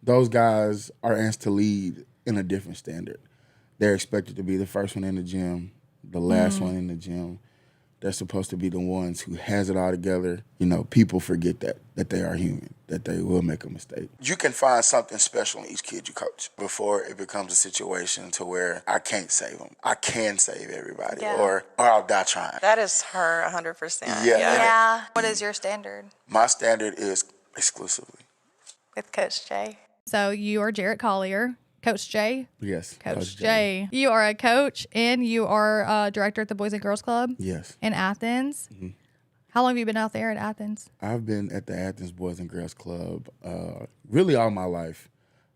Those guys are asked to lead in a different standard. They're expected to be the first one in the gym, the last one in the gym. They're supposed to be the ones who has it all together. You know, people forget that they are human, that they will make a mistake. You can find something special in each kid you coach before it becomes a situation to where I can't save them. I can save everybody, or I'll die trying. That is her 100%. Yeah. What is your standard? My standard is exclusively. With Coach Jay. So you are Jarrett Collier. Coach Jay? Yes. Coach Jay. You are a coach and you are a director at the Boys and Girls Club? Yes. In Athens? Mm-hmm. How long have you been out there at Athens? I've been at the Athens Boys and Girls Club really all my life.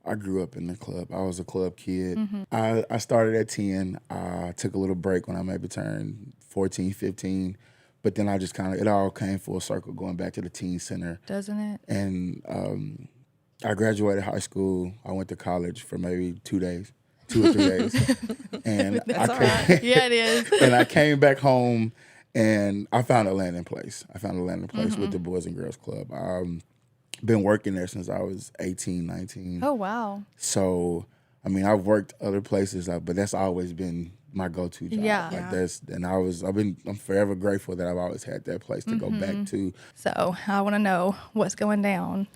I grew up in the club. I was a club kid. Mm-hmm. I started at 10. I took a little break when I maybe turned 14, 15. But then I just it all came full circle going back to the teen center. Doesn't it? And I graduated high school. I went to college for maybe 2 days, 2 or 3 days. And That's all right. Yeah, it is. And I came back home and I found a landing place. With the Boys and Girls Club. Been working there since I was 18, 19. Oh, wow. So, I mean, I've worked other places, but that's always been my go-to job. Yeah. I'm forever grateful that I've always had that place to go back to. So I want to know what's going down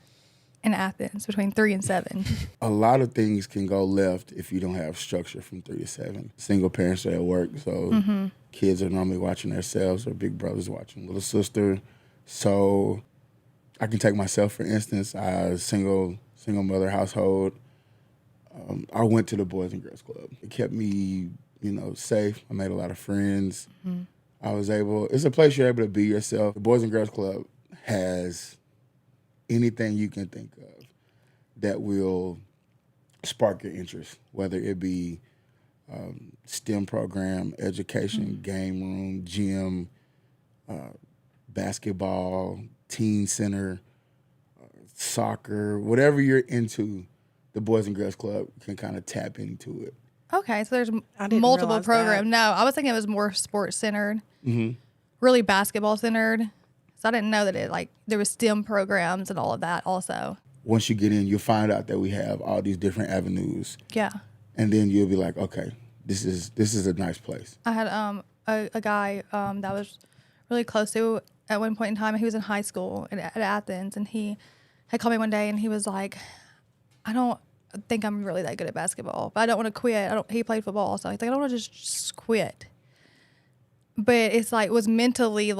in Athens between 3 and 7. A lot of things can go left if you don't have structure from 3 to 7. Single parents are at work, so kids are normally watching themselves, or big brother's watching little sister. So I can take myself, for instance. I was single mother household. I went to the Boys and Girls Club. It kept me, safe. I made a lot of friends. It's a place you're able to be yourself. The Boys and Girls Club has anything you can think of that will spark your interest, whether it be STEM program, education, game room, gym, basketball, teen center, soccer, whatever you're into, the Boys and Girls Club can kind of tap into it. Okay, so there's multiple programs. No, I was thinking it was more sports centered, really basketball centered. So I didn't know that there was STEM programs and all of that also. Once you get in, you'll find out that we have all these different avenues. Yeah. And then you'll be like, okay, this is a nice place. I had a guy that was really close to at one point in time. He was in high school at Athens, and he had called me one day, and he was like, I don't think I'm really that good at basketball, but I don't want to quit. He played football, so he's like, I don't want to just quit. But it's was mentally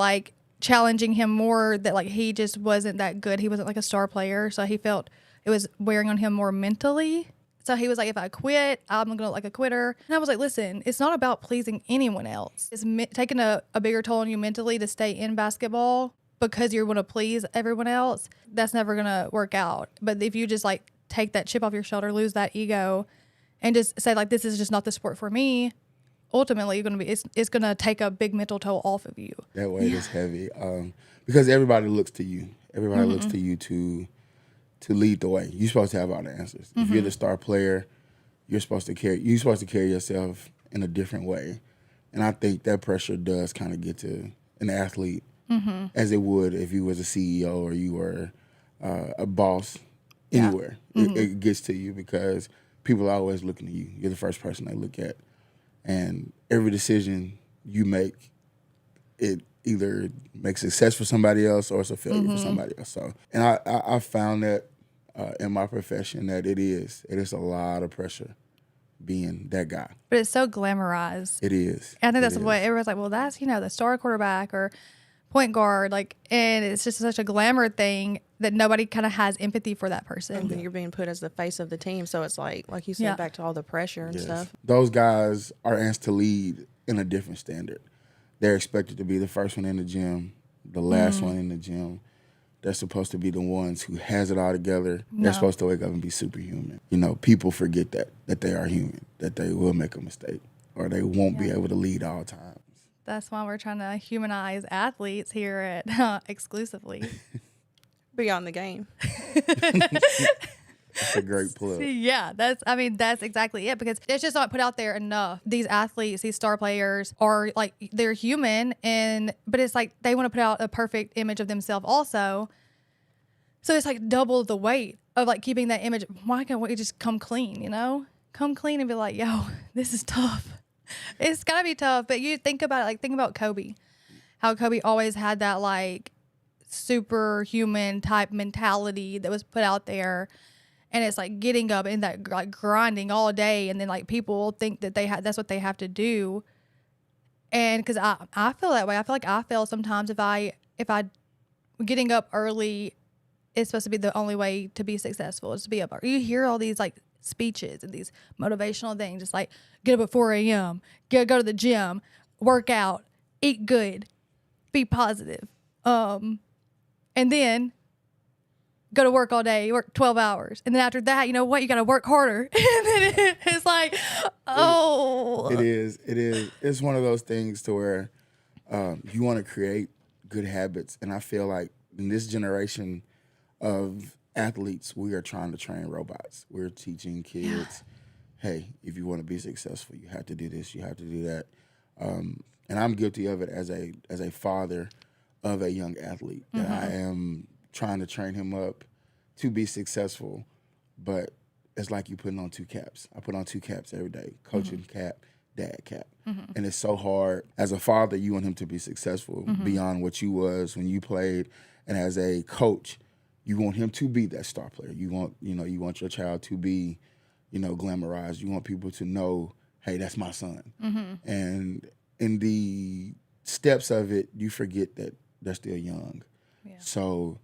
challenging him more, that he just wasn't that good. He wasn't a star player, so he felt it was wearing on him more mentally. So he was like, if I quit, I'm gonna look like a quitter. And I was like, listen, it's not about pleasing anyone else. It's taking a bigger toll on you mentally to stay in basketball because you want to please everyone else. That's never gonna work out. But if you just take that chip off your shoulder, lose that ego, and just say this is just not the sport for me, ultimately you're gonna be it's gonna take a big mental toll off of you. That weight is heavy, because everybody looks to you. Everybody looks to you to lead the way. You're supposed to have all the answers. If you're the star player, you're supposed to carry yourself in a different way. And I think that pressure does kind of get to an athlete, as it would if you was a CEO or you were a boss anywhere. It gets to you because people are always looking to you. You're the first person they look at. And every decision you make, it either makes success for somebody else or it's a failure for somebody else. So, and I found that in my profession that it is a lot of pressure being that guy. But it's so glamorized. It is. And I think that's what everyone's like, well, that's, the star quarterback or point guard, and it's just such a glamour thing that nobody kind of has empathy for that person. And then you're being put as the face of the team, so it's like you said, back to all the pressure and stuff. Those guys are asked to lead in a different standard. They're expected to be the first one in the gym, the last one in the gym. They're supposed to be the ones who has it all together. No. They're supposed to wake up and be superhuman. People forget that they are human, that they will make a mistake, or they won't be able to lead all times. That's why we're trying to humanize athletes here at Exclusively. Beyond the game. That's a great plug. Yeah, that's exactly it, because it's just not put out there enough. These athletes, these star players are they're human, but it's they want to put out a perfect image of themselves also. So it's double the weight of like keeping that image. Why can't we just come clean, come clean and be like, yo, this is tough. It's gotta be tough. But you think about it, like think about Kobe, how Kobe always had that like superhuman type mentality that was put out there. And it's like getting up and that like grinding all day. And then like people think that that's what they have to do. And cause I feel that way. I feel like I feel sometimes if I getting up early is supposed to be the only way to be successful, is to be up early. You hear all these like speeches and these motivational things, just like get up at 4 a.m., go to the gym, work out, eat good, be positive. And then go to work all day, you work 12 hours. And then after that, you know what? You got to work harder. And then it's like, oh. It is. It's one of those things to where you want to create good habits. And I feel like in this generation of athletes, we are trying to train robots. We're teaching kids, hey, if you want to be successful, you have to do this, you have to do that. And I'm guilty of it as a father of a young athlete. That I am trying to train him up to be successful, but it's like you putting on two caps. I put on two caps every day, coaching cap, dad cap. And it's so hard. As a father, you want him to be successful beyond what you was when you played. And as a coach, you want him to be that star player. You want your child to be, glamorized. You want people to know, hey, that's my son. And in the steps of it, you forget that they're still young. Yeah. So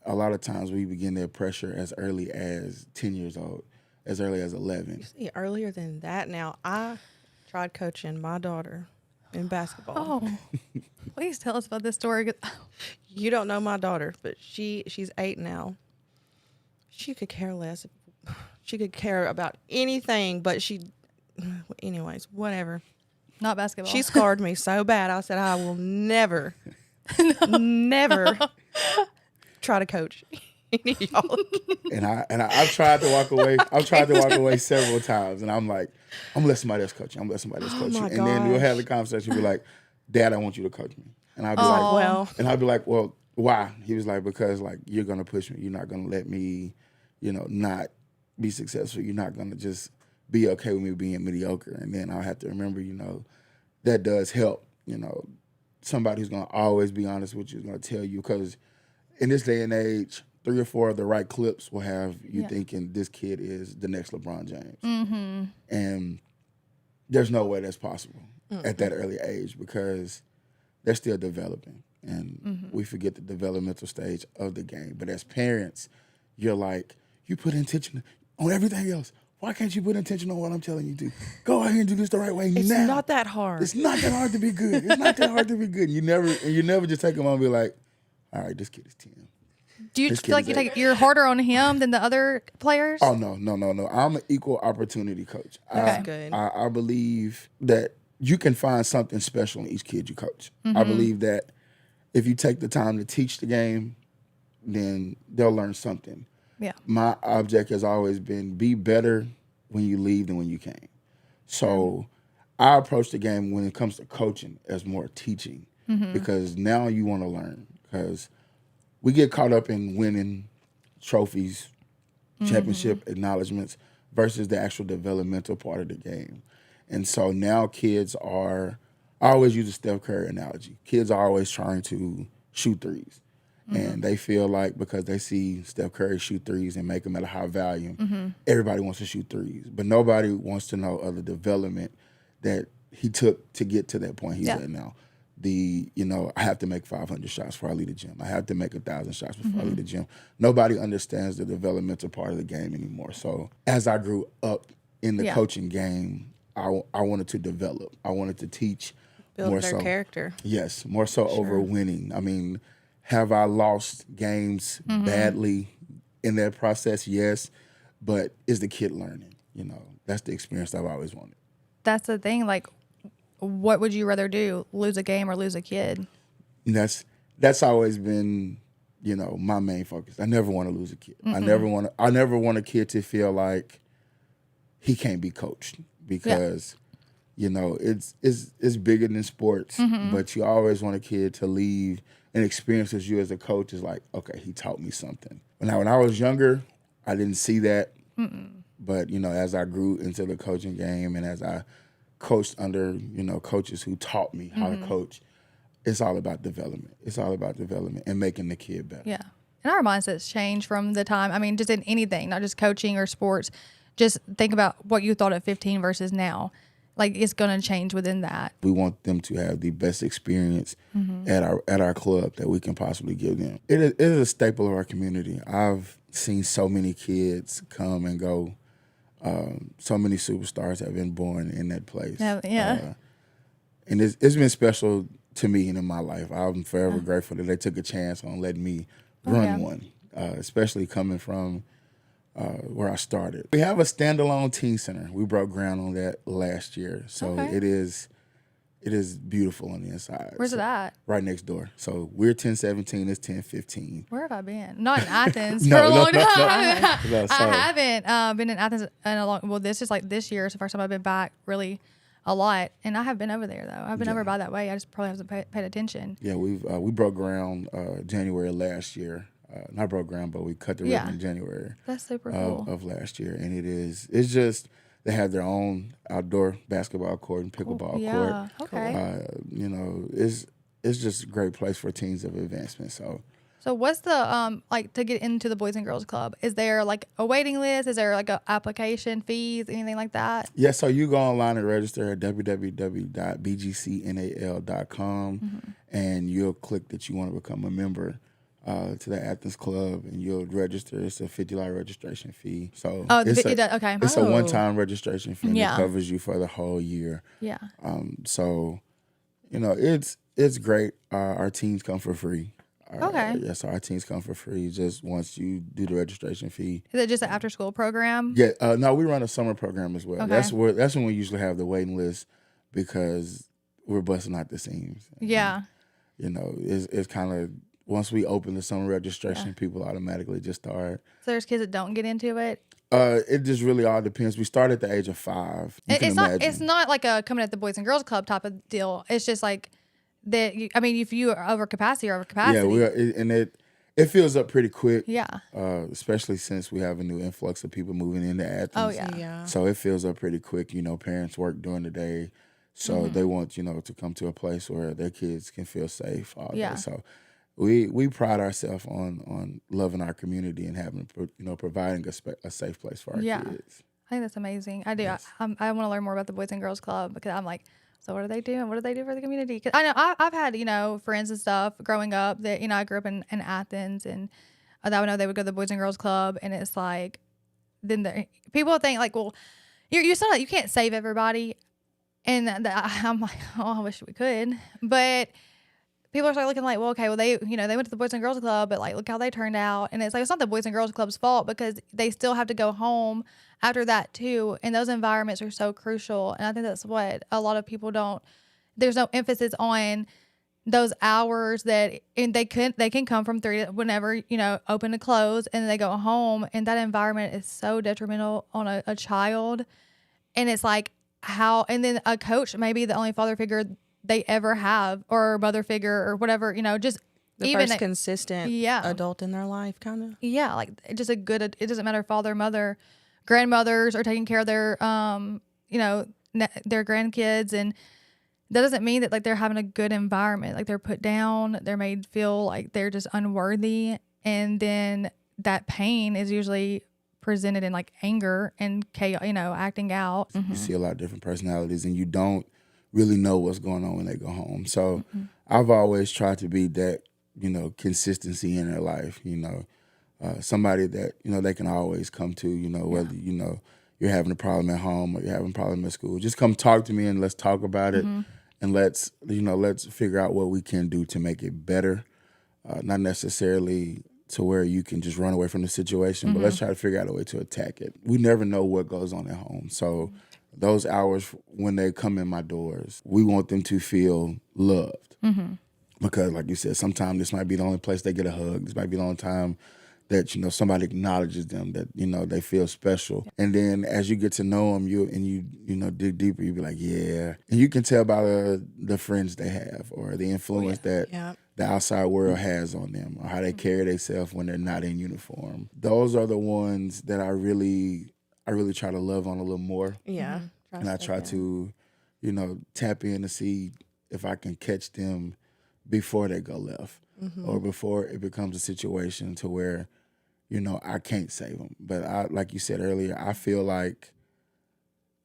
a lot of times we begin their pressure as early as 10 years old, as early as 11. You see, earlier than that now, I tried coaching my daughter in basketball. Oh, please tell us about this story. You don't know my daughter, but she's 8 now. She could care less. She could care about anything, but anyways, whatever. Not basketball. She scarred me so bad. I said, I will never, never try to coach any of y'all. And I've tried to walk away. I've tried to walk away several times, and I'm like, I'm gonna let somebody else coach you. I'm gonna let somebody else coach you. my And then we'll gosh. have the conversation. Be like, Dad, I want you to coach me. And I'll be like, well, why? He was like, because like you're gonna push me. You're not gonna let me, not be successful. You're not gonna just be okay with me being mediocre. And then I'll have to remember, that does help. Somebody who's gonna always be honest with you is gonna tell you, because in this day and age, 3 or 4 of the right clips will have you thinking this kid is the next LeBron James. And there's no way that's possible at that early age, because they're still developing. And we forget the developmental stage of the game. But as parents, you're like, you put intention on everything else. Why can't you put intention on what I'm telling you to? Go out here and do this the right way It's now. not that hard. It's not that hard to be good. It's not that hard to be good. You never just take them on and be like, all right, this kid is 10. Do you This feel kid like is you're harder on him than the other players? Oh, no. I'm an equal opportunity coach. That's good. I believe that you can find something special in each kid you coach. I believe that if you take the time to teach the game, then they'll learn something. Yeah. My object has always been be better when you leave than when you came. So I approach the game when it comes to coaching as more teaching, because now you want to learn, because we get caught up in winning trophies, championship acknowledgments versus the actual developmental part of the game. And so now kids I always use a Steph Curry analogy. Kids are always trying to shoot threes. And they feel like because they see Steph Curry shoot threes and make them at a high volume, everybody wants to shoot threes. But nobody wants to know of the development that he took to get to that point he's at now. I have to make 500 shots before I leave the gym. I have to make 1,000 shots before I leave the gym. Nobody understands the developmental part of the game anymore. So as I grew up in the coaching game, I wanted to develop. I wanted to teach Build more their so. character. Yes, more so over winning. I mean, have I lost games badly in that process? Yes, but is the kid learning? That's the experience I've always wanted. That's the thing. Like, what would you rather do? Lose a game or lose a kid? And that's always been, my main focus. I never want to lose a kid. I never want a kid to feel like he can't be coached, because it's bigger than sports. But you always want a kid to leave and experience as you as a coach is like, okay, he taught me something. When I was younger, I didn't see that. But, as I grew into the coaching game and as I coached under, coaches who taught me how to coach, it's all about development. It's all about development and making the kid better. Yeah. And our mindsets change from the time, I mean, just in anything, not just coaching or sports. Just think about what you thought at 15 versus now. Like, it's going to change within that. We want them to have the best experience at our club that we can possibly give them. It is a staple of our community. I've seen so many kids come and go. So many superstars have been born in that place. Yeah. And it's been special to me and in my life. I'm forever grateful that they took a chance on letting me run one, especially coming from where I started. We have a standalone teen center. We broke ground on that last year. So it is beautiful on the inside. Where's it at? Right next door. So we're 1017, it's 1015. Where have I been? Not in Athens No, for a no, long no, no. time. No, so- I haven't been in Athens in a long. Well, this is like this year. It's the first time I've been back really a lot, and I have been over there though. I've been over by that way. I just probably haven't paid attention. Yeah, we broke ground January last year. Not broke ground, but we cut the ribbon in January. That's super cool. Of last year, and it's just they have their own outdoor basketball court and pickleball court. Yeah. Okay. It's just a great place for teens of advancement. So what's the like to get into the Boys and Girls Club? Is there like a waiting list? Is there like a application fees, anything like that? Yeah, so you go online and register at www.bgcnal.com, and you'll click that you want to become a member to the Athens Club, and you'll register. It's a $50 registration fee. So it's a one-time registration fee, and it covers you for the whole year. Yeah. So, it's great. Our teams come for free. Yes, our teams come for free just once you do the registration fee. Is it just an after-school program? Yeah. No, we run a summer program as well. Okay. That's when we usually have the waiting list because we're busting out the seams. Yeah. And, it's kind of once we open the summer registration, people automatically just start. So there's kids that don't get into it. It just really all depends. We start at the age of 5. It's not like a coming at the Boys and Girls Club type of deal. It's just like that. If you are over capacity, you're over capacity. Yeah, and it fills up pretty quick. Yeah. Especially since we have a new influx of people moving into Athens. Oh yeah. So it fills up pretty quick. Parents work during the day, so they want to come to a place where their kids can feel safe all day. So we pride ourselves on loving our community and having providing a safe place for our kids. I think that's amazing. I do. Yes. I want to learn more about the Boys and Girls Club because I'm like, so what are they doing? What do they do for the community? Because I know I've had friends and stuff growing up that I grew up in Athens, and that would know they would go to the Boys and Girls Club, and it's like then people think like, well, you saw that you can't save everybody, and I'm like, oh, I wish we could, but people are start looking like, well, okay, well they went to the Boys and Girls Club, but like look how they turned out, and it's like it's not the Boys and Girls Club's fault because they still have to go home after that too, and those environments are so crucial, and I think that's what a lot of people don't. There's no emphasis on those hours that, and they can come from 3 to whenever open to close, and they go home, and that environment is so detrimental on a child, and it's like how, and then a coach may be the only father figure they ever have, or mother figure, or whatever, just the even first consistent adult in their life, kind of. Yeah, like just it doesn't matter father, mother, grandmothers are taking care of their their grandkids, and that doesn't mean that like they're having a good environment. Like they're put down, they're made feel like they're just unworthy, and then that pain is usually presented in like anger and chaos, acting out. You see a lot of different personalities, and you don't really know what's going on when they go home. So I've always tried to be that, consistency in their life, somebody that, they can always come to, whether, you're having a problem at home or you're having a problem at school. Just come talk to me and let's talk about it, and let's figure out what we can do to make it better. Not necessarily to where you can just run away from the situation, but let's try to figure out a way to attack it. We never know what goes on at home. So those hours when they come in my doors, we want them to feel loved. Because like you said, sometimes this might be the only place they get a hug. This might be the only time that, somebody acknowledges them, that, they feel special. And then as you get to know them, you dig deeper, you be like, yeah. And you can tell by the friends they have or the influence that the outside world has on them, or how they carry themselves when they're not in uniform. Those are the ones that I really try to love on a little more. Yeah. And I try to, tap in to see if I can catch them before they go left, or before it becomes a situation to where, I can't save them. But like you said earlier, I feel like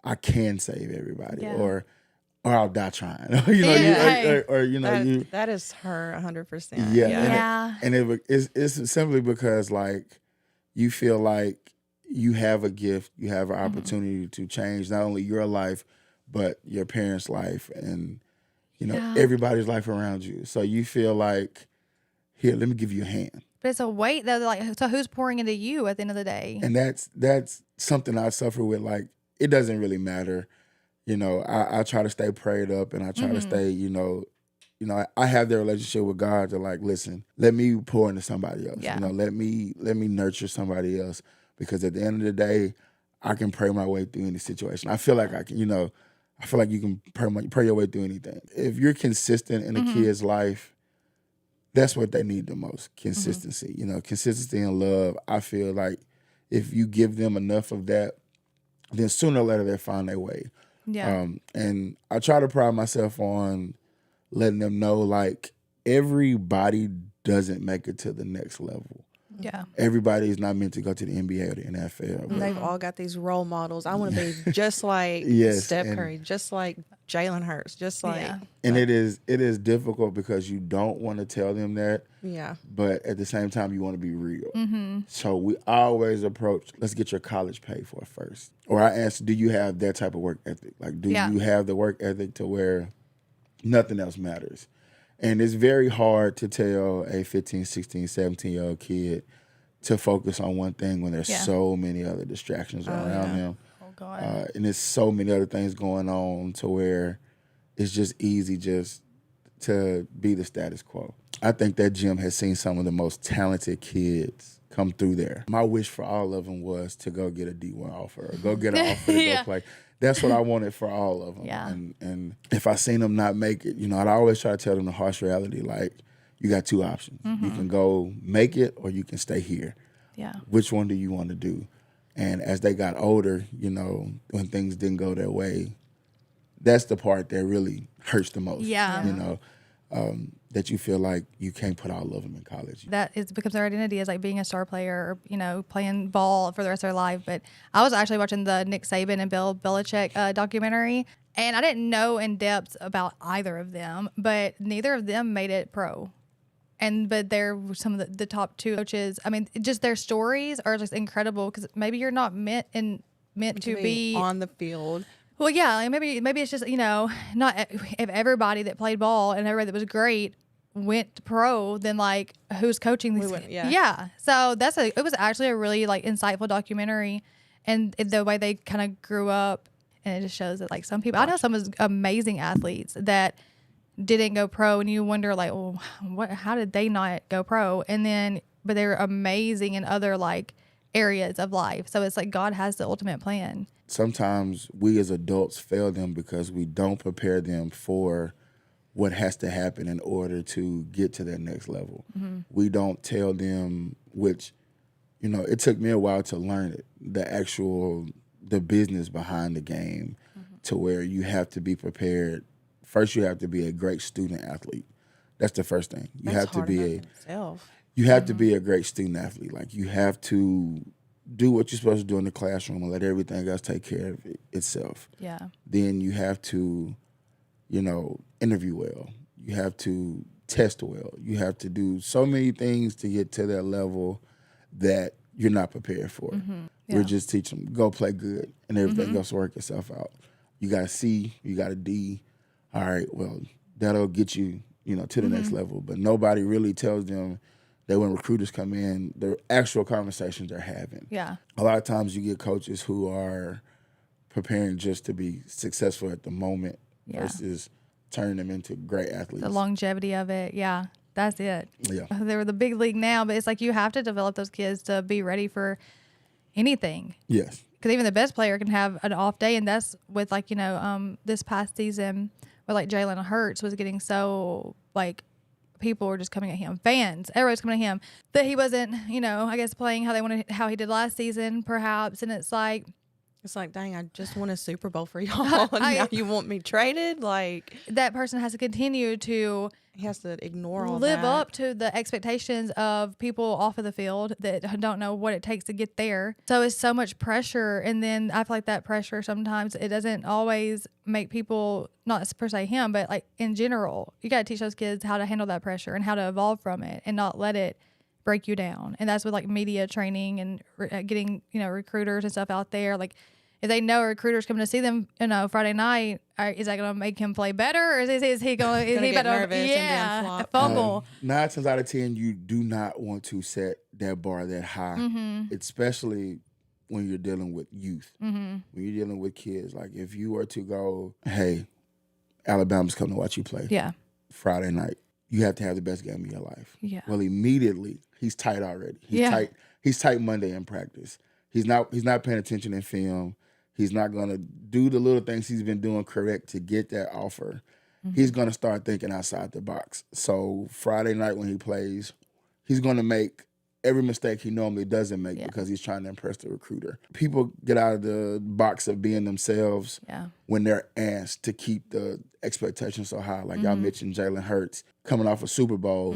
I can save everybody, or I'll die trying. That is her 100%. Yeah. Yeah. And it's simply because like you feel like you have a gift, you have an opportunity to change not only your life, but your parents' life and, everybody's life around you. So you feel like, here, let me give you a hand. But it's a weight though. Like, so who's pouring into you at the end of the day? And that's something I suffer with. Like, it doesn't really matter. I try to stay prayed up, and I try to stay, I have that relationship with God to like, listen, let me pour into somebody else. Yeah. Let me nurture somebody else, because at the end of the day, I can pray my way through any situation. I feel like I can, I feel like you can pray your way through anything. If you're consistent in a kid's life, that's what they need the most. Consistency. Consistency and love. I feel like if you give them enough of that, then sooner or later they'll find their way. Yeah. And I try to pride myself on letting them know, like, everybody doesn't make it to the next level. Yeah. Everybody is not meant to go to the NBA or the NFL. but- They've all got these role models. I want to be just like Yes, Steph and- Curry, just like Jalen Hurts, just like And it is difficult because you don't want to tell them that, yeah. but at the same time, you want to be real. So we always approach, let's get your college paid for first. Or I ask, do you have that type of work ethic? Like, do you have the work ethic to where nothing else matters? And it's very hard to tell a 15, 16, 17-year-old kid to focus on one thing when there's so many other distractions around them. Oh God. And there's so many other things going on to where it's just easy just to be the status quo. I think that gym has seen some of the most talented kids come through there. My wish for all of them was to go get a D1 offer, or go get an offer to go play. That's what I wanted for all of them. Yeah. And if I seen them not make it, I'd always try to tell them the harsh reality, like, you got two options. You can go make it, or you can stay here. Yeah. Which one do you want to do? And as they got older, when things didn't go their way, that's the part that really hurts the most. Yeah. That you feel like you can't put all of them in college. That becomes their identity as like being a star player, or playing ball for the rest of their life. But I was actually watching the Nick Saban and Bill Belichick documentary, and I didn't know in depth about either of them, but neither of them made it pro. But they're some of the top two coaches. I mean, just their stories are just incredible, because maybe you're not meant to be on the field. Well, yeah, like maybe it's just, not if everybody that played ball and everybody that was great went pro, then like who's coaching these? Yeah. So it was actually a really like insightful documentary, and the way they kind of grew up, and it just shows that like some people, I know some amazing athletes that didn't go pro, and you wonder like, well, how did they not go pro? But they were amazing in other like areas of life. So it's like God has the ultimate plan. Sometimes we as adults fail them because we don't prepare them for what has to happen in order to get to that next level. We don't tell them, which, it took me a while to learn it, the business behind the game, to where you have to be prepared. First, you have to be a great student athlete. That's the first thing. You have to be a great student athlete. Like, you have to do what you're supposed to do in the classroom and let everything else take care of itself. Yeah. Then you have to, interview well. You have to test well. You have to do so many things to get to that level that you're not prepared for. Yeah. We're just teaching them, go play good, and everything else will work itself out. You got a C, you got a D. All right, well, that'll get you, to the next level. But nobody really tells them that when recruiters come in, the actual conversations they're having. Yeah. A lot of times you get coaches who are preparing just to be successful at the moment versus turning them into great athletes. The longevity of it. Yeah. That's it. Yeah. They're the big league now, but it's like you have to develop those kids to be ready for anything. Yes. Because even the best player can have an off day, and that's with this past season where like Jalen Hurts was getting so like people were just coming at him. Fans, everybody's coming at him. That he wasn't, I guess playing how he did last season, perhaps. And it's like, dang, I just won a Super Bowl for y'all. And now you want me traded? Like, that person has to continue to he has to ignore all live that. up to the expectations of people off of the field that don't know what it takes to get there. So it's so much pressure. And then I feel like that pressure sometimes it doesn't always make people, not per se him, but like in general, you got to teach those kids how to handle that pressure and how to evolve from it and not let it break you down. And that's with like media training and getting, recruiters and stuff out there. Like, if they know a recruiter's coming to see them, Friday night, is that going to make him play better, or is he going? Is he get better? nervous and then flop? Fumble. 9 times out of 10, you do not want to set that bar that high, especially when you're dealing with youth. When you're dealing with kids, like if you were to go, hey, Alabama's coming to watch you play. Yeah. Friday night, you have to have the best game of your life. Yeah. Well, immediately he's tight already. He's tight Monday in practice. He's not paying attention in film. He's not going to do the little things he's been doing correct to get that offer. He's going to start thinking outside the box. So Friday night when he plays, he's going to make every mistake he normally doesn't make because he's trying to impress the recruiter. People get out of the box of being themselves when they're asked to keep the expectations so high. Like y'all mentioned Jalen Hurts coming off a Super Bowl.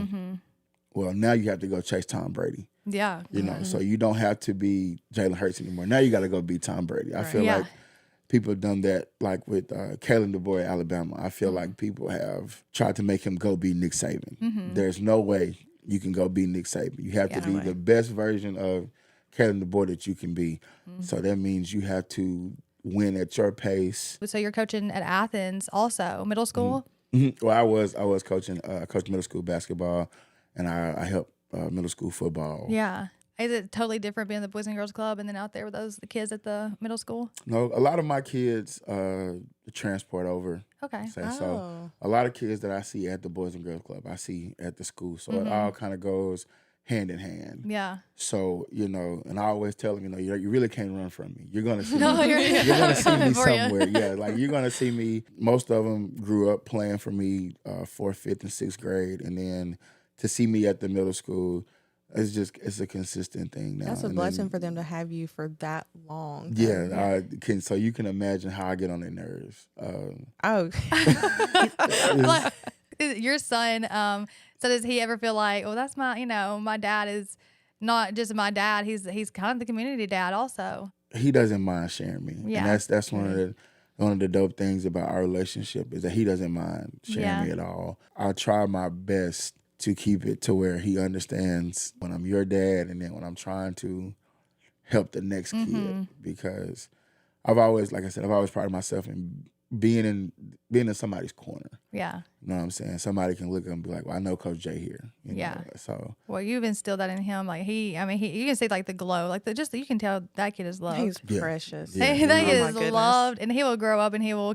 Well, now you have to go chase Tom Brady. Yeah. So you don't have to be Jalen Hurts anymore. Now you got to go be Tom Brady. I feel like people have done that, like with Kalen DeBoer at Alabama. I feel like people have tried to make him go be Nick Saban. There's no way you can go be Nick Saban. You have to be the best version of Kalen DeBoer that you can be. So that means you have to win at your pace. So you're coaching at Athens also, middle school? Well, I was coaching. I coached middle school basketball, and I helped middle school football. Yeah. Is it totally different being the Boys and Girls Club and then out there with the kids at the middle school? No, a lot of my kids transport over. Okay. So a lot of kids that I see at the Boys and Girls Club, I see at the school. So it all kind of goes hand in hand. Yeah. So, and I always tell them, you really can't run from me. You're going to see No, me. You're going to see me somewhere. You. Yeah, like you're going to see me. Most of them grew up playing for me 4th, 5th, and 6th grade. And then to see me at the middle school, it's a consistent thing now. That's a blessing for them to have you for that long. Yeah, so you can imagine how I get on their nerves. Your son, so does he ever feel like, well, that's my dad is not just my dad. He's kind of the community dad also. He doesn't mind sharing me. Yeah. And that's one of the dope things about our relationship is that he doesn't mind sharing me at all. I try my best to keep it to where he understands when I'm your dad and then when I'm trying to help the next kid, because I've always prided myself in being in somebody's corner. Yeah. You know what I'm saying? Somebody can look at him and be like, well, I know Coach Jay here. You know? So. Well, you've instilled that in him. Like you can see like the glow, like you can tell that kid is loved. He's precious. Yeah. That Oh, kid my is goodness. loved, and he will grow up and he'll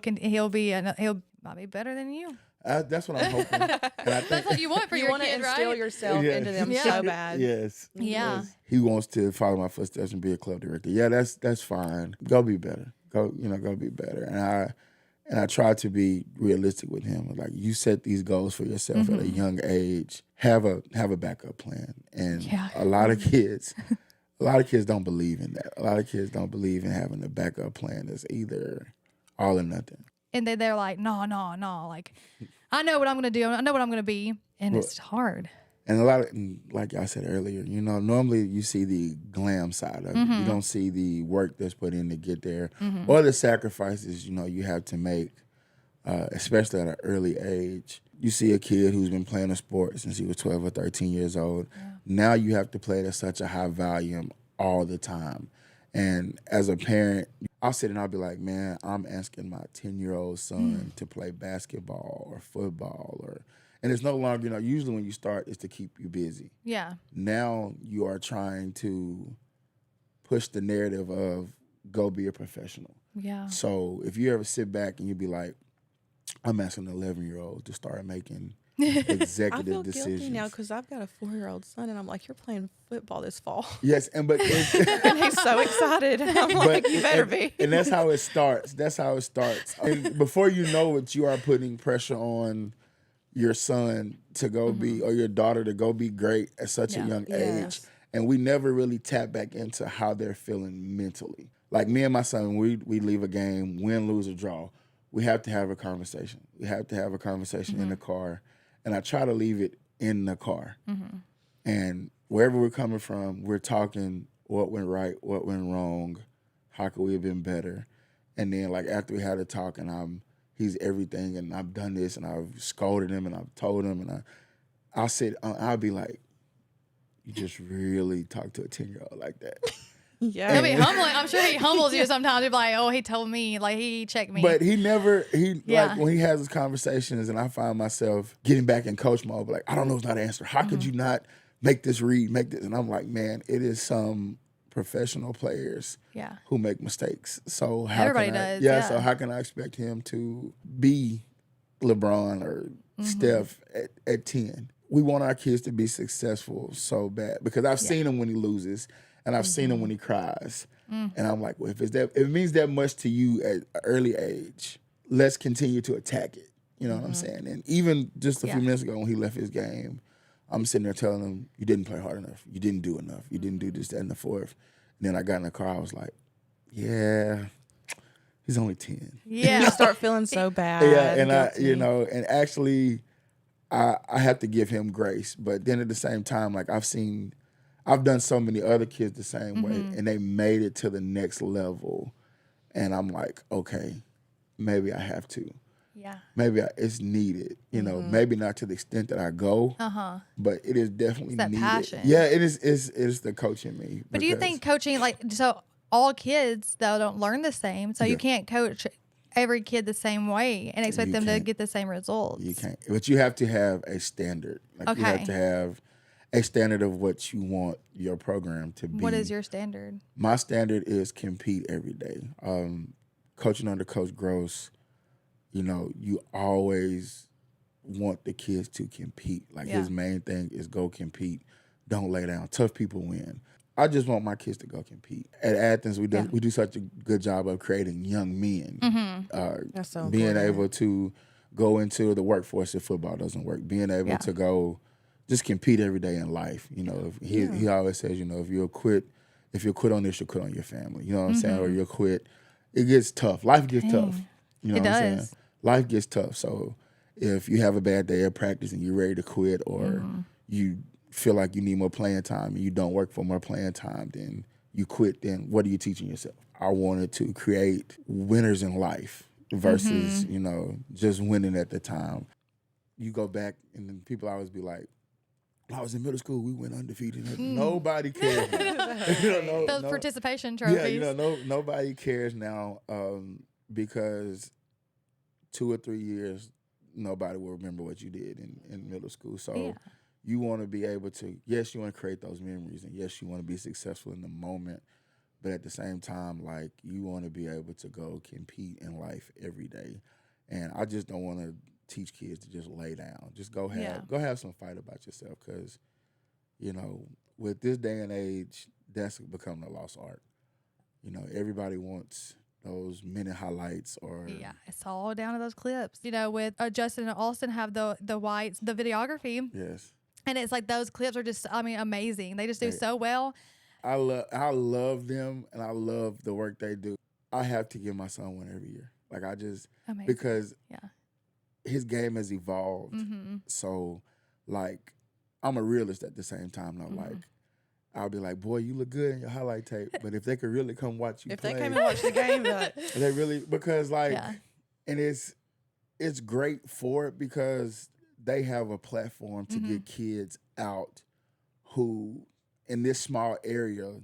might be better than you. That's what I'm hoping. And I think That's what you want for You your want to kid, instill right? yourself Yeah. into them Yeah. so bad. Yes. Yeah. Yes. He wants to follow my footsteps and be a club director. Yeah, that's fine. Go be better. Go be better. And I try to be realistic with him. Like, you set these goals for yourself at a young age. Have a backup plan. And a lot of kids don't believe in that. A lot of kids don't believe in having a backup plan that's either all or nothing. And they're like, no. Like, I know what I'm going to do. I know what I'm going to be. And it's hard. And a lot of, like I said earlier, normally you see the glam side of it. You don't see the work that's put in to get there or the sacrifices, you have to make, especially at an early age. You see a kid who's been playing a sport since he was 12 or 13 years old. Yeah. Now you have to play it at such a high volume all the time. And as a parent, I'll sit and I'll be like, man, I'm asking my 10-year-old son to play basketball or football and it's no longer, usually when you start, it's to keep you busy. Yeah. Now you are trying to push the narrative of go be a professional. Yeah. So if you ever sit back and you be like, I'm asking an 11-year-old to start making executive I feel decisions. guilty now because I've got a 4-year-old son, and I'm like, you're playing football this fall. Yes, and he's so excited. I'm like, you better be. And that's how it starts. And before you know it, you are putting pressure on your son to go be, or your daughter to go be great at such a young age. Yes. And we never really tap back into how they're feeling mentally. Like me and my son, we leave a game, win, lose, or draw. We have to have a conversation. We have to have a conversation in the car. And I try to leave it in the car. And wherever we're coming from, we're talking what went right, what went wrong, how could we have been better. And then like after we had a talk and he's everything and I've done this and I've scolded him and I've told him and I'll be like, you just really talk to a 10-year-old like that. Yeah. He'll be humbling. I'm sure he humbles you sometimes. He'll be like, oh, he told me, like he checked me. But like when he has his conversations and I find myself getting back in coach mode, like, I don't know, it's not an answer. How could you not make this read, make this? And I'm like, man, it is some professional players who make mistakes. So how Everybody can I, does. yeah, so how can I expect him to be LeBron or Steph at 10? We want our kids to be successful so bad because I've seen him when he loses and I've seen him when he cries. And I'm like, well, if it means that much to you at an early age, let's continue to attack it. You know what I'm saying? And even just a few minutes ago when he left his game, I'm sitting there telling him, you didn't play hard enough. You didn't do enough. You didn't do this, that, and the fourth. And then I got in the car. I was like, yeah, he's only 10. Yeah. You start feeling so bad. Yeah, and guilty. and actually, I have to give him grace. But then at the same time, like I've done so many other kids the same way, and they made it to the next level. And I'm like, okay, maybe I have to. Yeah. Maybe it's needed. You know, maybe not to the extent that I go, but it is definitely that needed. passion. Yeah, it is. It's the coach in me. But do you think coaching, like, so all kids, though, don't learn the same. So you can't coach every kid the same way and expect You them to can't. get the same results. You can't? But you have to have a standard. Like you have Okay. to have a standard of what you want your program to be. What is your standard? My standard is compete every day. Coaching under Coach Gross, you know, you always want the kids to compete. Like his main thing is go compete. Don't lay down. Tough people win. I just want my kids to go compete. At Athens, we do such a good job of creating young men. That's so Being important. able to go into the workforce if football doesn't work. Being able to go just compete every day in life. You know, he always says, you know, if you'll quit on this, you'll quit on your family. You know what I'm saying? Or you'll quit. It gets tough. Life gets tough. You know It what I'm saying? does. Life gets tough. So if you have a bad day at practice and you're ready to quit, or you feel like you need more playing time and you don't work for more playing time, then you quit, then what are you teaching yourself? I wanted to create winners in life versus, you know, just winning at the time. You go back and then people always be like, when I was in middle school, we went undefeated. Nobody cares now. You know, Those participation trophies. yeah, you know, nobody cares now because 2 or 3 years, nobody will remember what you did in middle school. So you want to be able to, yes, you want to create those memories, and yes, you want to be successful in the moment, but at the same time, like, you want to be able to go compete in life every day. And I just don't want to teach kids to just lay down. Just go have some fight about yourself, because, you know, with this day and age, that's become the lost art. You know, everybody wants those minute highlights, or it's all down to those clips. You know, with Justin and Austin have the whites, the videography. Yes. And it's like those clips are just, I mean, amazing. They just do so well. I love them, and I love the work they do. I have to give my son one every year. Like, I just, Amazing. because his game has evolved. So, like, I'm a realist at the same time. Though, like, I'll be like, boy, you look good in your highlight tape. But if they could really come watch you play. If they came and watched the game, but They really, because, like, and it's great for it because they have a platform to get kids out who, in this small area,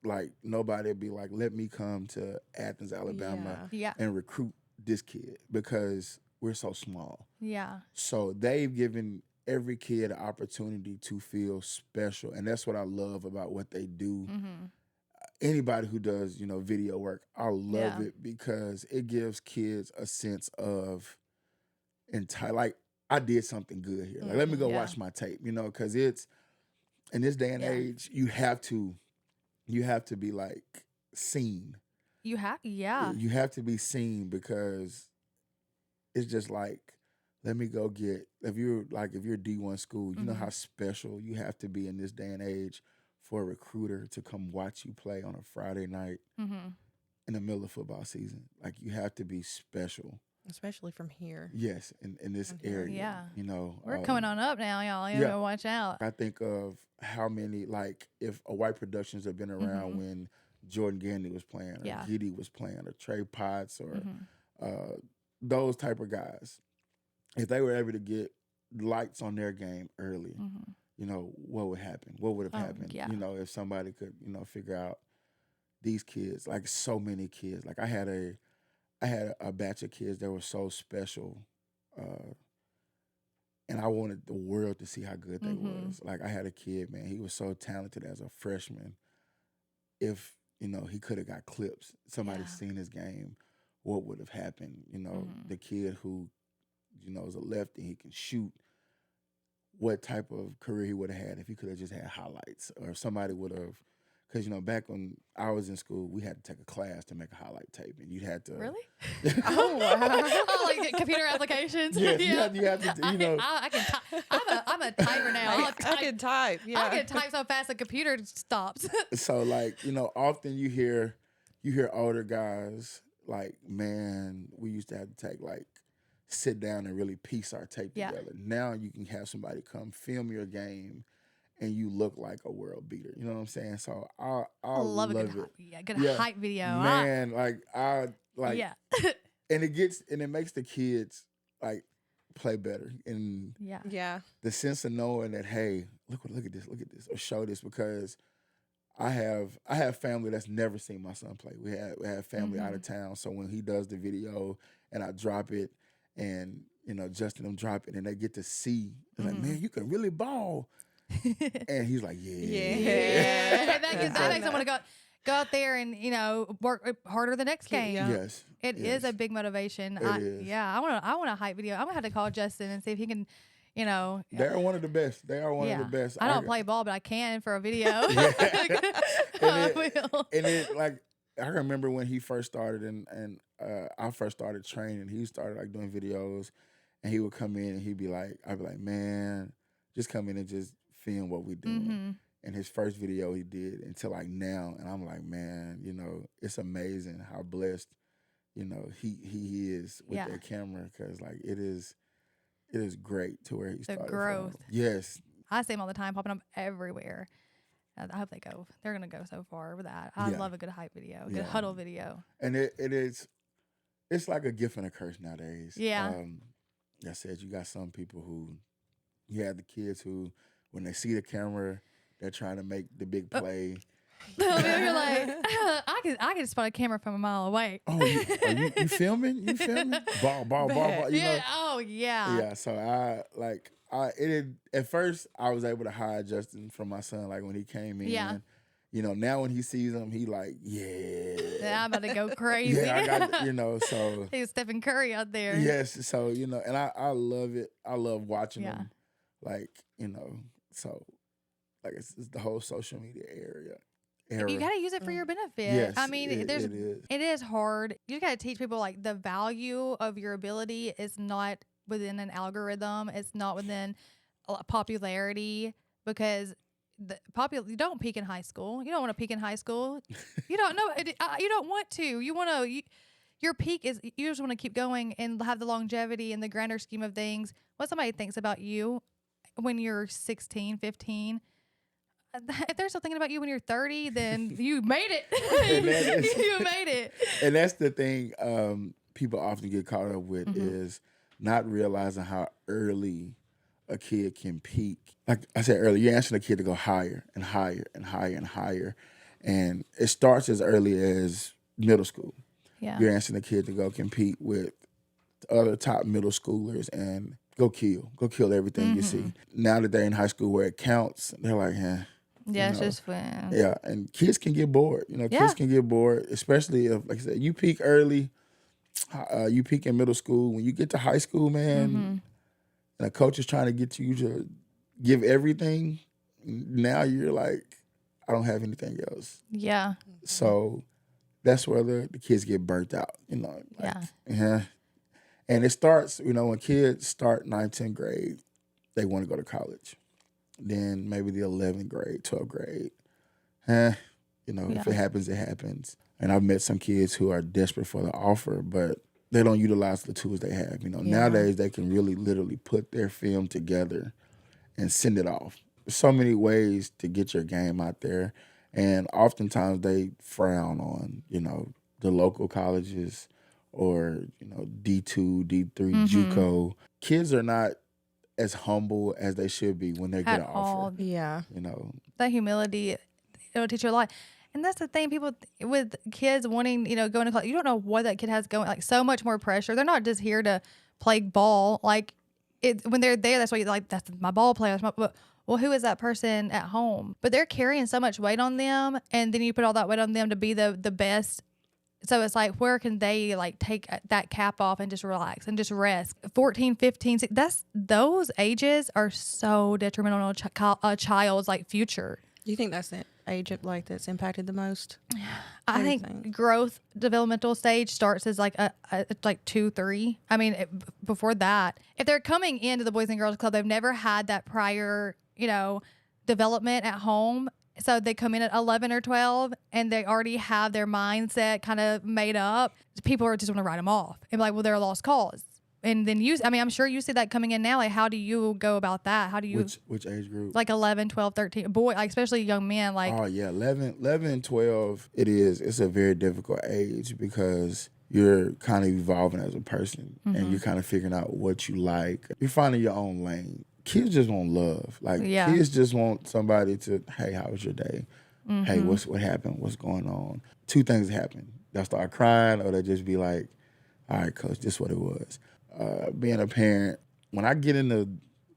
like, nobody would be like, let me come to Athens, Alabama and recruit this kid, because we're so small. Yeah. So they've given every kid an opportunity to feel special. And that's what I love about what they do. Anybody who does, you know, video work, I love it because it gives kids a sense of like, I did something good here. Like, let me go watch my tape, you know, because it's, in this day and age, you have to be, like, seen. You have, You have to be seen, because it's just like, let me go get, if you're D1 school, you know how special you have to be in this day and age for a recruiter to come watch you play on a Friday night in the middle of football season. Like, you have to be special. Especially from here. Yes, in this area. Yeah. You know. We're coming on up now, y'all. You gotta watch out. I think of how many, like, if a White Productions have been around when Jordan Gandy was playing, or Giddy was playing, or Trey Potts, or those type of guys. If they were able to get lights on their game early, you know, what would happen? What would have happened? Yeah. You know, if somebody could, you know, figure out these kids, like so many kids. Like I had a batch of kids that were so special, and I wanted the world to see how good they was. Like I had a kid, man, he was so talented as a freshman. If, you know, he could have got clips, somebody seen his game, what would have happened? You know, the kid who, you know, is a lefty, he can shoot, what type of career he would have had if he could have just had highlights, or if somebody would have, because, you know, back when I was in school, we had to take a class to make a highlight tape, and you'd had to. Really? Oh, wow. Oh, like computer applications. Yes, you have to, you know. I can type. I'm a typer now. I can type. Yeah. I can type so fast the computer stops. So, like, you know, often you hear older guys like, man, we used to have to take, like, sit down and really piece our tape together. Now you can have somebody come film your game and you look like a world beater. You know what I'm saying? So I love a good hype video. Man, and it makes the kids like play better. And the sense of knowing that, hey, look at this, or show this, because I have family that's never seen my son play. We have family out of town. So when he does the video and I drop it, and, you know, Justin them drop it, and they get to see, they're like, man, you can really ball. And he's like, yeah. And that makes them want to go out there and, you know, work harder the next game. Yes. It is a big motivation. I want a hype video. I'm gonna have to call Justin and see if he can, you know. They're one of the best. They are one of the best. I don't play ball, but I can for a video. And it like, I remember when he first started, and I first started training. He started like doing videos, and he would come in and I'd be like, man, just come in and just film what we doing. And his first video he did until like now, and I'm like, man, you know, it's amazing how blessed, you know, he is with that camera, because like it is great to where he started. The growth. From. Yes. I see him all the time, popping up everywhere. I hope they're going to go so far with that. I love a good hype video, a good huddle video. And it's like a gift and a curse nowadays. Yeah. Like I said, you got some people who, you have the kids who, when they see the camera, they're trying to make the big play. You're like, I can spot a camera from a mile away. Oh, you filming? You filming? Ball. You know? Oh, yeah. Yeah, so at first I was able to hide Justin from my son, like when he came in. Yeah. You know, now when he sees him, he like, yeah. I'm about to go crazy. Yeah, I got, you know, so. He's Stephen Curry out there. Yes, so, you know, and I love it. I love watching him. Like, you know, so, like, it's the whole social media era. You got to use it for your benefit. Yes, I mean, it is. It is hard. You got to teach people, like, the value of your ability is not within an algorithm. It's not within popularity, because you don't peak in high school. You don't want to peak in high school. You don't know. You don't want to. You want to. Your peak is, you just want to keep going and have the longevity in the grander scheme of things. What somebody thinks about you when you're 16, 15. If they're still thinking about you when you're 30, then you made it. You made it. And that's the thing people often get caught up with is not realizing how early a kid can peak. Like I said earlier, you're asking a kid to go higher and higher and higher and higher. And it starts as early as middle school. Yeah. You're asking a kid to go compete with other top middle schoolers and go kill everything you see. Now that they're in high school where it counts, they're like, yeah, it's just fun. Yeah, and kids can get bored. You know, kids can get bored, especially if, like I said, you peak early, you peak in middle school. When you get to high school, man, and a coach is trying to get you to give everything, now you're like, I don't have anything else. Yeah. So that's where the kids get burnt out, you know. Like, And it starts, when kids start 9th, 10th grade, they want to go to college. Then maybe the 11th grade, 12th grade. If it happens, it happens. And I've met some kids who are desperate for the offer, but they don't utilize the tools they have. Nowadays they can really literally put their film together and send it off. There's so many ways to get your game out there. And oftentimes they frown on, the local colleges or, D2, D3, JUCO. Kids are not as humble as they should be when they get an offer. Yeah. That humility, it'll teach you a lot. And that's the thing, people with kids wanting, going to college, you don't know what that kid has going, like so much more pressure. They're not just here to play ball. Like when they're there, that's why you're like, that's my ball player. Well, who is that person at home? But they're carrying so much weight on them. And then you put all that weight on them to be the best. So it's like, where can they like take that cap off and just relax and just rest? 14, 15, 16, those ages are so detrimental on a child's like future. Do you think that's the age that's impacted the most? I think growth developmental stage starts as like like 2, 3. I mean, before that, if they're coming into the Boys and Girls Club, they've never had that prior, development at home. So they come in at 11 or 12 and they already have their mindset kind of made up. People are just want to write them off and be like, well, they're a lost cause. And then I'm sure you see that coming in now. Like, how do you go about that? How do you... Which age group? Like 11, 12, 13. Boy, like especially young men. Like, oh, yeah. 11, 12, it's a very difficult age because you're kind of evolving as a person and you're kind of figuring out what you like. You're finding your own lane. Kids just want love. Like, kids just want somebody to, hey, how was your day? Hey, what happened? What's going on? 2 things happen. They'll start crying or they'll just be like, all right, coach, this is what it was. Being a parent, when I get in the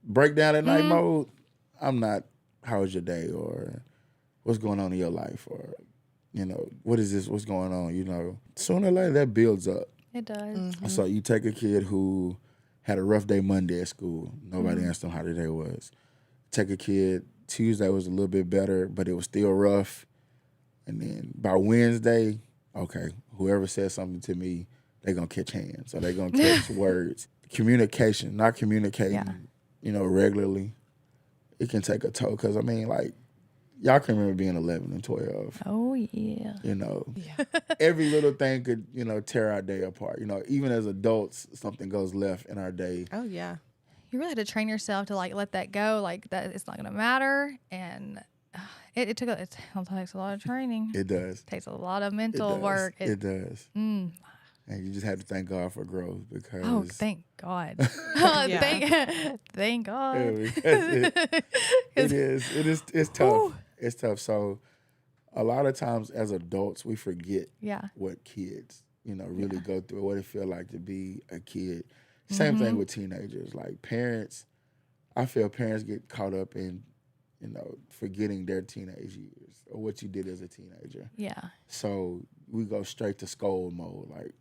breakdown at night mode, I'm not, how was your day? Or what's going on in your life? Or, what is this? What's going on? Sooner or later that builds up. it does. So you take a kid who had a rough day Monday at school. Nobody asked them how their day was. Take a kid, Tuesday was a little bit better, but it was still rough. And then by Wednesday, okay, whoever says something to me, they're going to catch hands or they're going to catch words. Communication, not communicating, regularly, it can take a toll. Because, y'all can remember being 11 and 12. Oh, yeah. Every little thing could, tear our day apart. Even as adults, something goes left in our day. Oh, yeah. You really had to train yourself to like let that go, like that it's not going to matter. And it takes a lot of training. It does. It takes a lot of mental work. It does. And you just have to thank God for growth because... Oh, thank God. Thank God. It's tough. Ooh. It's tough. So a lot of times as adults, we forget what kids, really go through, what it feel like to be a kid. Same thing with teenagers. Like parents, I feel parents get caught up in, forgetting their teenage years or what you did as a teenager. Yeah. So we go straight to scold mode. Like,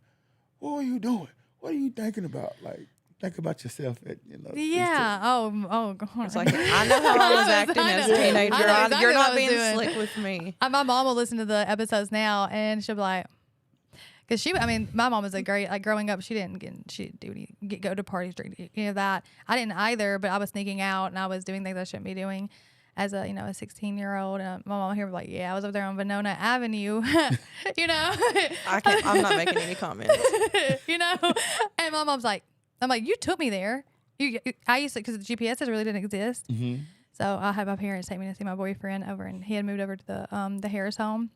what are you doing? What are you thinking about? Like, think about yourself at, Yeah. Oh, God. It's like, I know how I was acting as a teenager. Exactly You're not doing. slick with me. My mom will listen to the episodes now and she'll be like, because my mom was a great, like growing up, she didn't go to parties, drink, that. I didn't either, but I was sneaking out and I was doing things I shouldn't be doing as a 16-year-old. And my mom here was like, yeah, I was over there on Venona Avenue, I'm not making any comments. And my mom's like, I'm like, you took me there. I used to, because the GPSs really didn't exist. So I had my parents take me to see my boyfriend over, and he had moved over to the Harris home.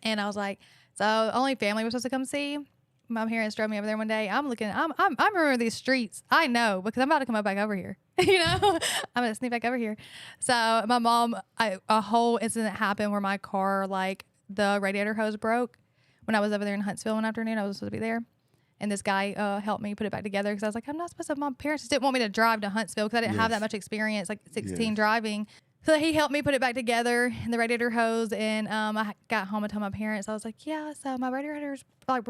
And I was like, so only family was supposed to come see. My parents drove me over there one day. I'm remember these streets. I know because I'm about to come back over here. I'm gonna sneak back over here. So my mom, a whole incident happened where my car, like the radiator hose broke when I was over there in Huntsville one afternoon. I was supposed to be there. And this guy helped me put it back together because I was like, I'm not supposed to. My parents just didn't want me to drive to Huntsville because I didn't have that much experience, like 16 driving. So he helped me put it back together in the radiator hose. And I got home and told my parents, I was like, yeah, so my radiator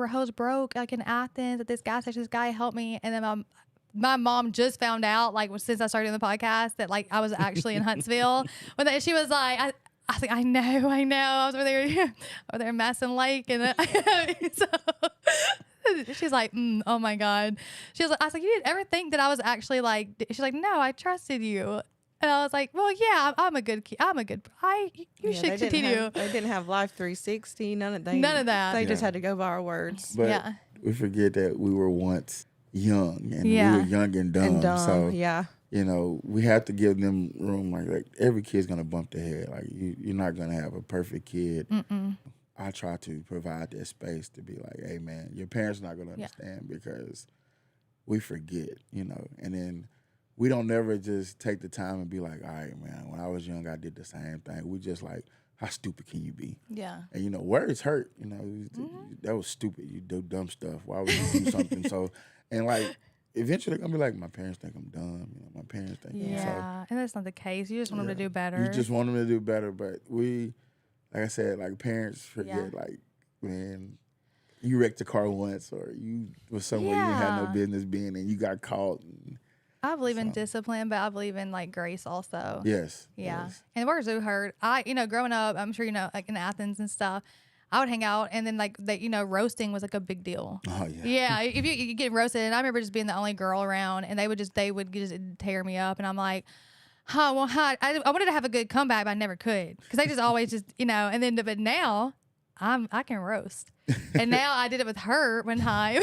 hose broke like in Athens at this gas station. This guy helped me. And then my mom just found out, like, since I started doing the podcast, that like I was actually in Huntsville. She was like, I was like, I know. I was over there in Masson Lake. And She's like, oh my God. She was like, I was like, you didn't ever think that I was actually like, she's like, no, I trusted you. And I was like, well, yeah, I'm a good kid. You should continue. They didn't have Life 360. None of that. They just had to go by our words. But we forget that we were once young and we Yeah. were young and dumb. So yeah. you know, we have to give them room. Like every kid's gonna bump their head. Like you're not gonna have a perfect kid. I try to provide that space to be like, hey man, your parents are not gonna understand because we forget, you know, and then we don't never just take the time and be like, all right, man, when I was young, I did the same thing. We just like, how stupid can you be? Yeah. And, you know, words hurt. You know, that was stupid. You do dumb stuff. Why would you do something? So, and like, eventually they're going to be like, my parents think I'm dumb. You know, my parents think Yeah. And that's not the case. You just want them to do better. You just want them to do better. But we, like I said, like parents forget, like, when you wrecked a car once or you was somewhere you didn't have no business being and you got caught. And, I believe in discipline, but I believe in like grace also. Yes. Yeah. Yes. And words do hurt. Growing up, I'm sure, like in Athens and stuff, I would hang out and then like roasting was like a big deal. Oh yeah. Yeah. If you get roasted, and I remember just being the only girl around and they would just tear me up. And I'm like, I wanted to have a good comeback, but I never could. Cause they just always but now I can roast. And now I did it with her one time.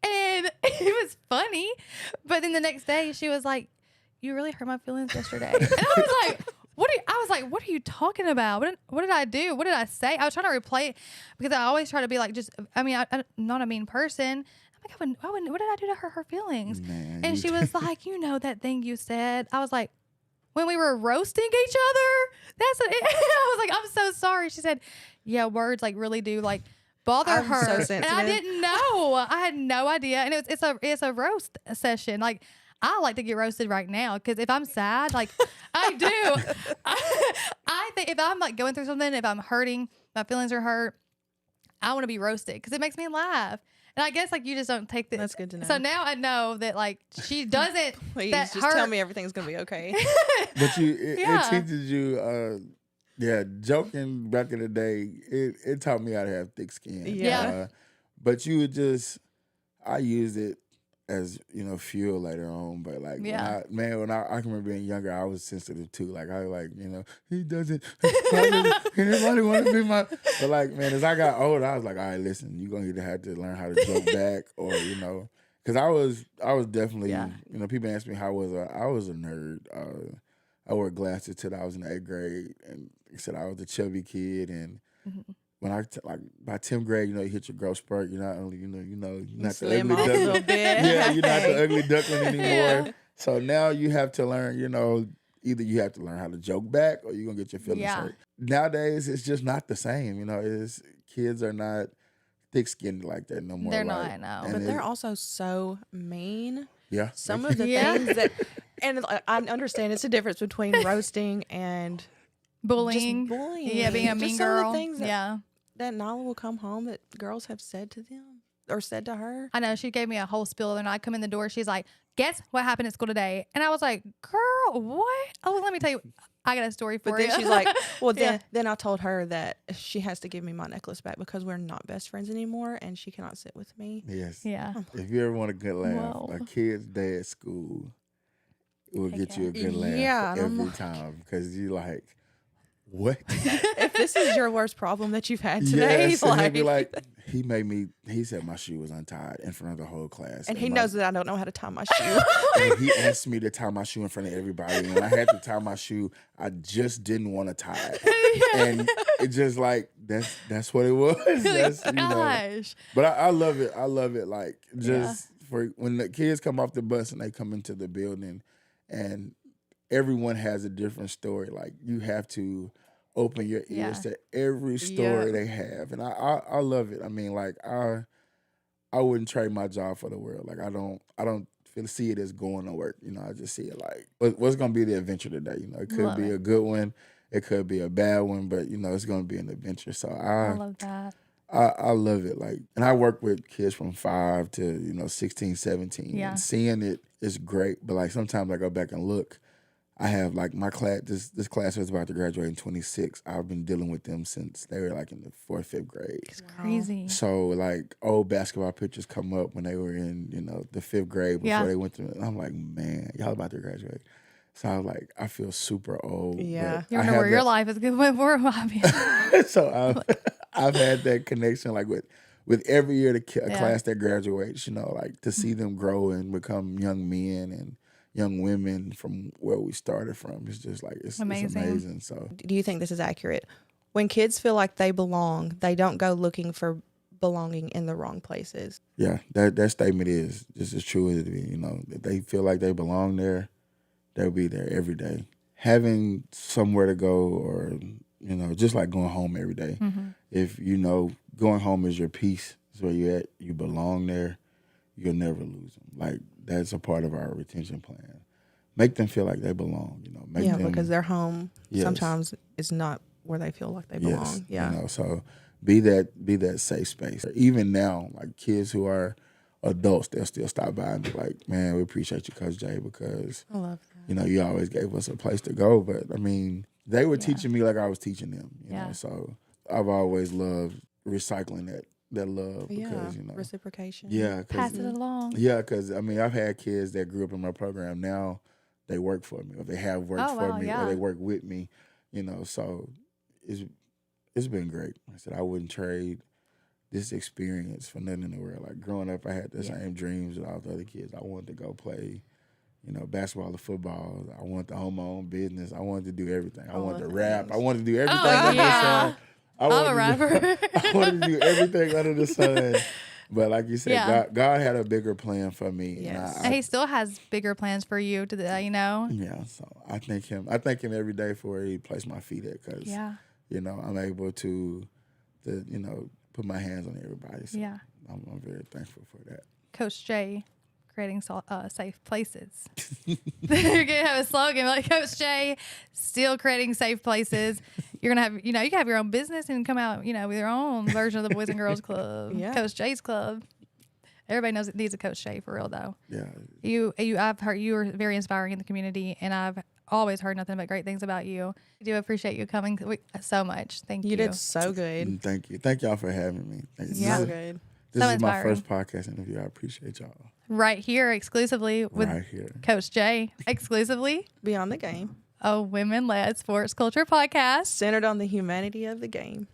And it was funny. But then the next day she was like, you really hurt my feelings yesterday. And I was like, what are you talking about? What did I do? What did I say? I was trying to replay it because I always try to be like, I'm not a mean person. I'm like, what did I do to hurt her feelings? Man, and she was like, that thing you said. I was like, when we were roasting each other, that's what I was like, I'm so sorry. She said, yeah, words like really do like bother I'm her. so sensitive. And I didn't know. I had no idea. And it's a roast session. Like, I like to get roasted right now because if I'm sad, like I do, I think if I'm like going through something, if I'm hurting, my feelings are hurt, I want to be roasted because it makes me laugh. And I guess like you just don't take this. That's good to know. So now I know that like she doesn't. Please just tell me everything's gonna be okay. But it teaches you. Joking back in the day, it taught me how to have thick skin. Yeah. But you would just, I used it as, fuel later on. But like, when I can remember being younger, I was sensitive too. Like, I was like, he doesn't, anybody want to be my, but like, man, as I got older, I was like, all right, listen, you're going to either have to learn how to joke back or, because I was definitely, people ask me how I was a nerd. I wore glasses till I was in the 8th grade, and like I said, I was a chubby kid. And when by 10th grade, you hit your growth spurt. You're not only, you're not the ugly duckling. Yeah, you're not the ugly duckling anymore. So now you have to learn, either you have to learn how to joke back, or you're gonna get your feelings hurt. Nowadays, it's just not the same. Kids are not thick-skinned like that no more. They're not, no. But they're also so mean. Yeah. Some of the things that, and I understand it's a difference between roasting and bullying. Just bullying. Yeah, being a mean girl. Some of the things that Nala will come home that girls have said to them or said to her. I know. She gave me a whole spiel, and I come in the door. She's like, guess what happened at school today? And I was like, girl, what? Oh, let me tell you. I got a story for you. But then she's like, well, then I told her that she has to give me my necklace back because we're not best friends anymore and she cannot sit with me. Yes. Yeah. If you ever want a good laugh, a kid's day at school will get you a good laugh every time because you like, what? If this is your worst problem that you've had today, yes, and he'd be like, he said my shoe was untied in front of the whole class. And he knows that I don't know how to tie my shoe. And he asked me to tie my shoe in front of everybody. And when I had to tie my shoe, I just didn't want to tie it. And it just like, that's what it was. That's, Gosh. But I love it. I love it. Like just for when the kids come off the bus and they come into the building and everyone has a different story. Like you have to open your ears to every story they have. And I love it. I mean, like I wouldn't trade my job for the world. Like I don't see it as going to work. I just see it like what's gonna be the adventure today. It could be a good one, it could be a bad one, but it's gonna be an adventure. So I love that. I love it. Like, and I work with kids from 5 to 16, 17. Yeah. And seeing it is great. But like sometimes I go back and look. I have like my class. This class was about to graduate in 26. I've been dealing with them since they were like in the 4th, 5th grade. It's crazy. So like old basketball pictures come up when they were in the 5th grade before they went to. And I'm like, man, y'all about to graduate. So I was like, I feel super old. Yeah. You wonder where your life is going. So I've had that connection like with every year a class that graduates. Like to see them grow and become young men and young women from where we started from. It's just like it's amazing. So do you think this is accurate? When kids feel like they belong, they don't go looking for belonging in the wrong places. Yeah, that statement is just as true as it is. If they feel like they belong there, they'll be there every day. Having somewhere to go, or just like going home every day. Mm-hmm. If going home is your peace, is where you're at, you belong there, you'll never lose them. Like that's a part of our retention plan. Make them feel like they belong. Make them, because their home Yes. sometimes is not where they feel like they belong. Yes, so be that safe space. Even now, like kids who are adults, they'll still stop by and be like, "Man, we appreciate you, Coach Jay, because I love that. you always gave us a place to go." But I mean, they were teaching me like I was teaching them. You know, so I've always loved recycling that love because reciprocation. Yeah, Pass it along. Yeah, because I mean, I've had kids that grew up in my program. Now they work for me, or they have worked for me, or they work with me. So it's been great. I said I wouldn't trade this experience for nothing in the world. Like growing up, I had the same dreams that all the other kids. I wanted to go play, basketball or football. I wanted to own my own business. I wanted to do everything. I wanted to rap. I wanted to do everything under the sun. I'm a rapper. I wanted to do everything under the sun. But like you said, God had a bigger plan for me. Yes. And he still has bigger plans for you Yeah, so I thank him. I thank him every day for where he placed my feet at, because I'm able to put my hands on everybody. So I'm very thankful for that. Coach Jay, creating safe places. You're gonna have a slogan like Coach Jay, still creating safe places. You're gonna have, you can have your own business and come out, with your own version of the Boys and Girls Club, Coach Jay's Club. Everybody knows it needs a Coach Jay, for real though. Yeah. I've heard you are very inspiring in the community, and I've always heard nothing but great things about you. I do appreciate you coming so much. Thank you. You did so good. Thank you. Thank y'all for having me. So good. This So is my inspiring. first podcast interview. I appreciate y'all. Right here, exclusively with Coach Jay, exclusively Beyond the Game, a women-led sports culture podcast centered on the humanity of the game.